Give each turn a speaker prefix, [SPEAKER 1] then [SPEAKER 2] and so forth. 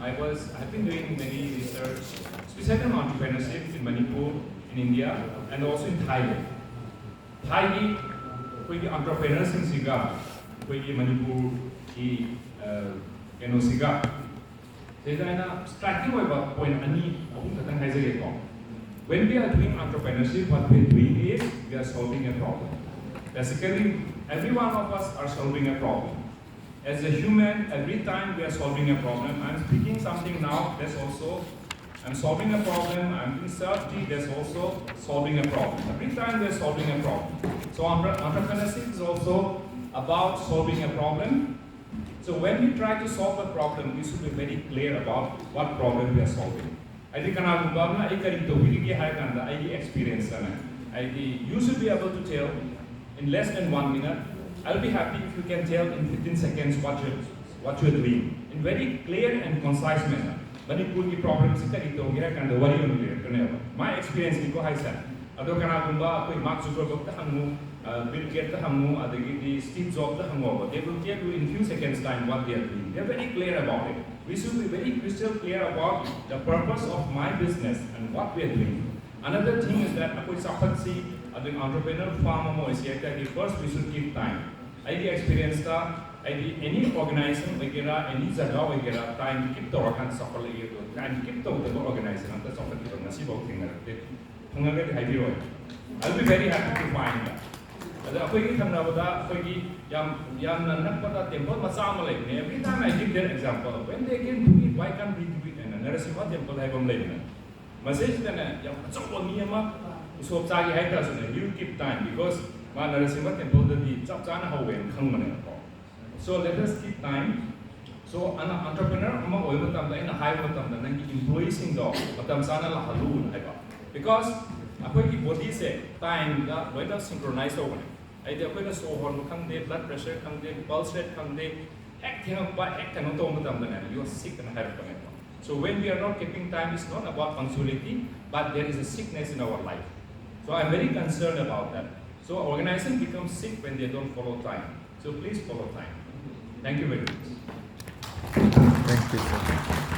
[SPEAKER 1] I've been doing many research, especially on entrepreneurship in Manipur, in India, and also in Thailand. Thai entrepreneurs in Siga, Manipur, Siga. Striking point when we are doing entrepreneurship, what we are doing is we are solving a problem. Basically, every one of us are solving a problem. As a human, every time we are solving a problem, I'm speaking something now, that's also, I'm solving a problem, I'm in safety, that's also solving a problem. Every time we are solving a problem. So entrepreneurship is also about solving a problem. So when we try to solve a problem, we should be very clear about what problem we are solving. I think experience. You should be able to tell in less than 1 minute. I'll be happy if you can tell in 15 seconds what you're doing in very clear and concise manner. Manipur ki problem is my experience is Mark Zuckerberg, Bill Gates, Steve Jobs, they will tell you in few seconds time what they are doing. They are very clear about it. We should be very crystal clear about the purpose of my business and what we are doing. Another thing is that entrepreneur farm first we should keep time. I experience any organization, any zaga, time keep the time keep the organization. I'll be very happy to find that. Every time I give their example, when they can do it, why can't we do it? And Narasimha temple have a lady. Message then, you keep time because Narasimha temple the so let us keep time. So an entrepreneur in a high employees in the because body say time the synchronize over. Blood pressure, pulse rate, you are sick and have so when we are not keeping time, it's not about punctuality, but there is a sickness in our life. So I'm very concerned about that. So organization becomes sick when they don't follow time. So please follow time. Thank you very much.
[SPEAKER 2] Thank you, sir.